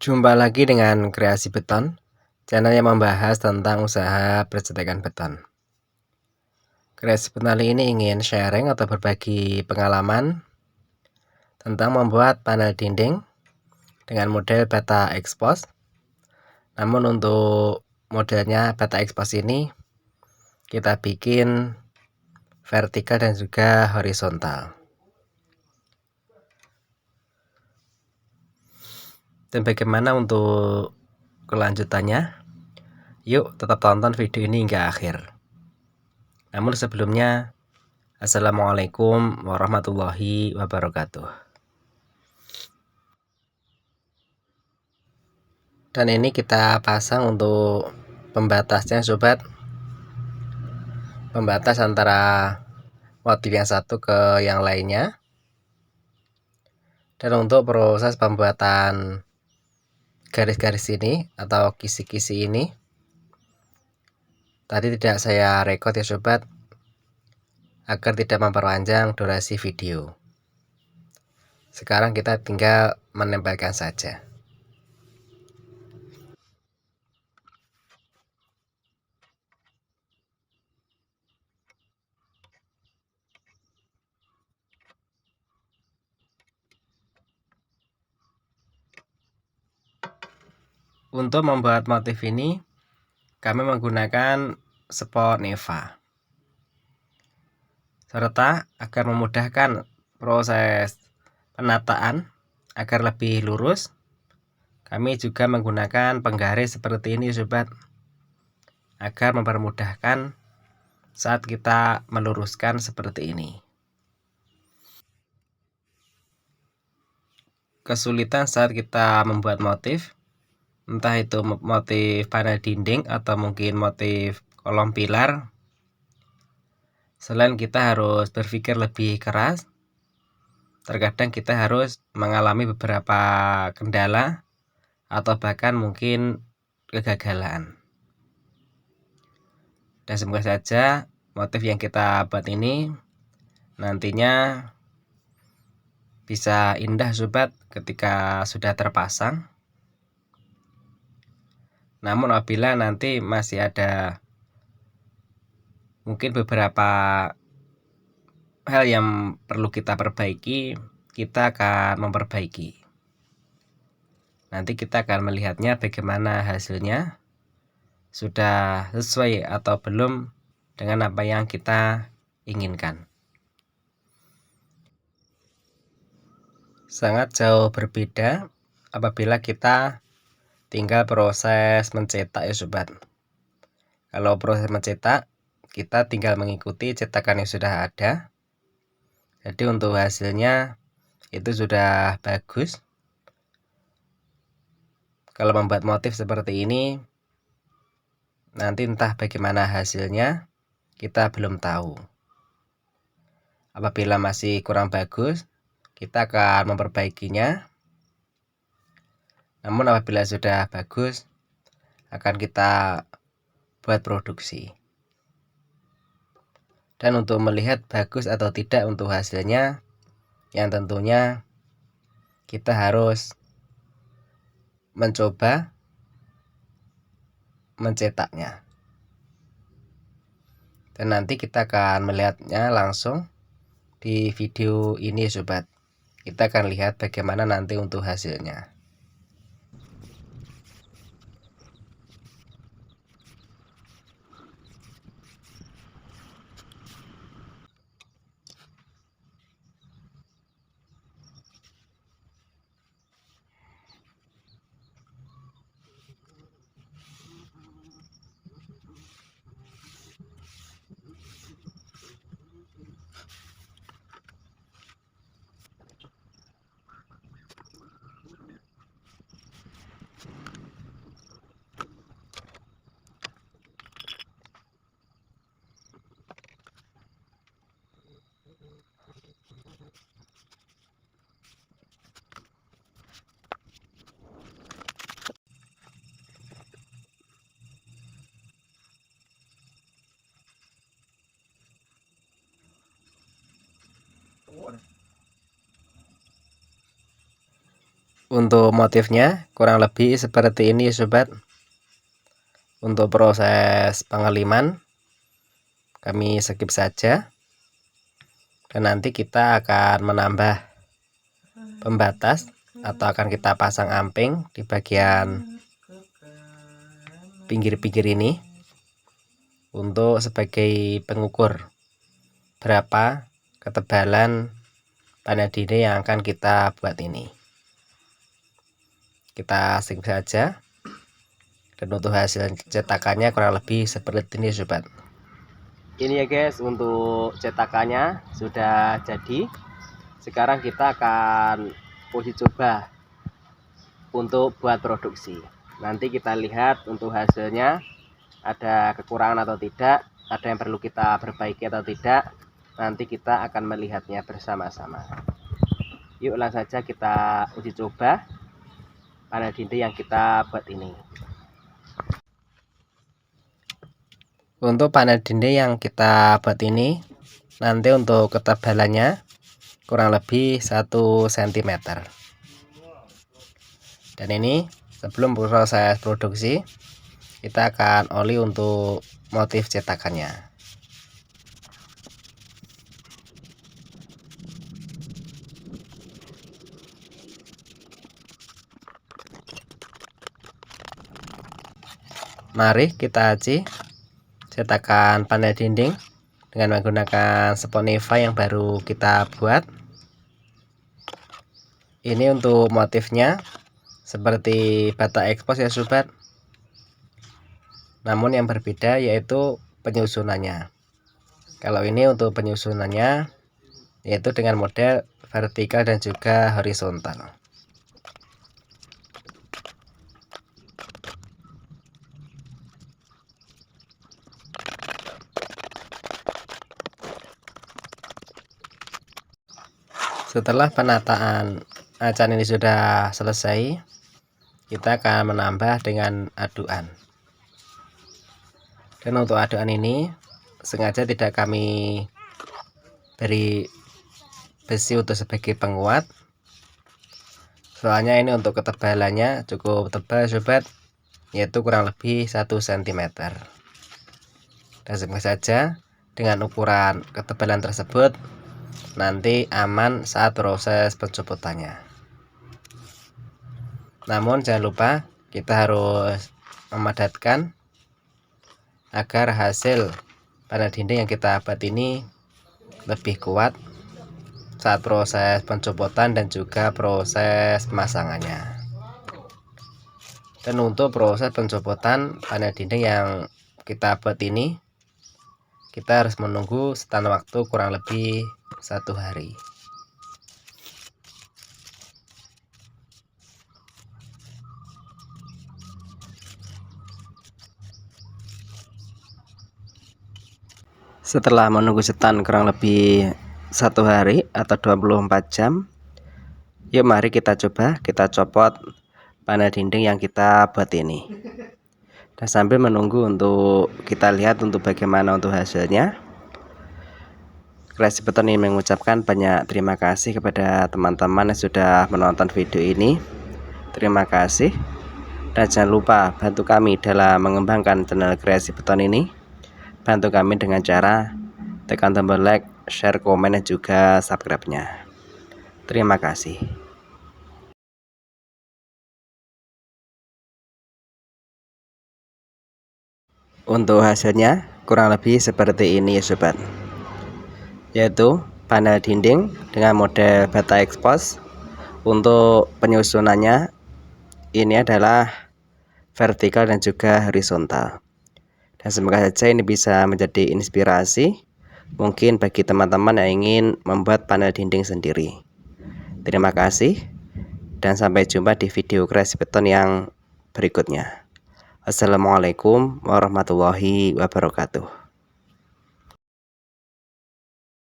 Jumpa lagi dengan Kreasi Beton, channel yang membahas tentang usaha percetakan beton. Kreasi Beton kali ini ingin sharing atau berbagi pengalaman tentang membuat panel dinding dengan model bata expose. Namun untuk modelnya bata expose ini kita bikin vertikal dan juga horizontal. Dan bagaimana untuk kelanjutannya? Yuk tetap tonton video ini hingga akhir. Namun sebelumnya, Assalamualaikum warahmatullahi wabarakatuh. Dan ini kita pasang untuk pembatasnya sobat, pembatas antara motif yang satu ke yang lainnya. Dan untuk proses pembuatan garis-garis ini atau kisi-kisi ini tadi tidak saya rekod ya sobat, agar tidak memperpanjang durasi video. Sekarang kita tinggal menempelkan saja. Untuk membuat motif ini kami menggunakan spot neva, serta agar memudahkan proses penataan agar lebih lurus, kami juga menggunakan penggaris seperti ini sobat, agar mempermudahkan saat kita meluruskan seperti ini. Kesulitan saat kita membuat motif, entah itu motif panel dinding atau mungkin motif kolom pilar, selain kita harus berpikir lebih keras, terkadang kita harus mengalami beberapa kendala atau bahkan mungkin kegagalan. Dan semoga saja motif yang kita buat ini nantinya bisa indah sobat ketika sudah terpasang. Namun apabila nanti masih ada mungkin beberapa hal yang perlu kita perbaiki, kita akan memperbaiki. Nanti kita akan melihatnya bagaimana hasilnya, sudah sesuai atau belum dengan apa yang kita inginkan. Sangat jauh berbeda apabila kita tinggal proses mencetak ya sobat. Kalau proses mencetak, kita tinggal mengikuti cetakan yang sudah ada. Jadi untuk hasilnya itu sudah bagus. Kalau membuat motif seperti ini, nanti entah bagaimana hasilnya, kita belum tahu. Apabila masih kurang bagus, kita akan memperbaikinya. Namun apabila sudah bagus, akan kita buat produksi. Dan untuk melihat bagus atau tidak untuk hasilnya, yang tentunya kita harus mencoba mencetaknya. Dan nanti kita akan melihatnya langsung di video ini sobat. Kita akan lihat bagaimana nanti untuk hasilnya. Untuk motifnya kurang lebih seperti ini sobat. Untuk proses pengeliman kami skip saja, dan nanti kita akan menambah pembatas atau akan kita pasang amping di bagian pinggir-pinggir ini untuk sebagai pengukur berapa ketebalan panel dinding yang akan kita buat ini. Kita skip saja, dan untuk hasil cetakannya kurang lebih seperti ini sobat. Ini ya guys, untuk cetakannya sudah jadi. Sekarang kita akan uji coba untuk buat produksi. Nanti kita lihat untuk hasilnya ada kekurangan atau tidak, ada yang perlu kita perbaiki atau tidak. Nanti kita akan melihatnya bersama-sama. Yuk langsung saja kita uji coba panel dinding yang kita buat ini. Untuk panel dinding yang kita buat ini, nanti untuk ketebalannya kurang lebih 1 cm. Dan ini sebelum proses produksi, kita akan oli untuk motif cetakannya. Mari kita uji cetakan panel dinding dengan menggunakan Spotify yang baru kita buat. Ini untuk motifnya seperti bata ekspos ya sobat, namun yang berbeda yaitu penyusunannya. Kalau ini untuk penyusunannya yaitu dengan model vertikal dan juga horizontal. Setelah penataan acan ini sudah selesai, kita akan menambah dengan aduan. Dan untuk aduan ini sengaja tidak kami beri besi untuk sebagai penguat, soalnya ini untuk ketebalannya cukup tebal sobat, yaitu kurang lebih 1 cm. Dan semoga saja dengan ukuran ketebalan tersebut nanti aman saat proses pencopotannya. Namun jangan lupa kita harus memadatkan agar hasil panel dinding yang kita buat ini lebih kuat saat proses pencopotan dan juga proses pemasangannya. Dan untuk proses pencopotan panel dinding yang kita buat ini, kita harus menunggu setan waktu kurang lebih 1 hari. Setelah menunggu setan kurang lebih 1 hari atau 24 jam, yuk mari kita coba kita copot panel dinding yang kita buat ini. Dan sambil menunggu untuk kita lihat untuk bagaimana untuk hasilnya, Kreasi Beton ini mengucapkan banyak terima kasih kepada teman-teman yang sudah menonton video ini. Terima kasih, dan jangan lupa bantu kami dalam mengembangkan channel Kreasi Beton ini. Bantu kami dengan cara tekan tombol like, share, komen, dan juga subscribe-nya. Terima kasih. Untuk hasilnya kurang lebih seperti ini ya sobat, yaitu panel dinding dengan model bata ekspos. Untuk penyusunannya ini adalah vertikal dan juga horizontal. Dan semoga saja ini bisa menjadi inspirasi mungkin bagi teman-teman yang ingin membuat panel dinding sendiri. Terima kasih, dan sampai jumpa di video Kreasi Beton yang berikutnya. Assalamualaikum warahmatullahi wabarakatuh.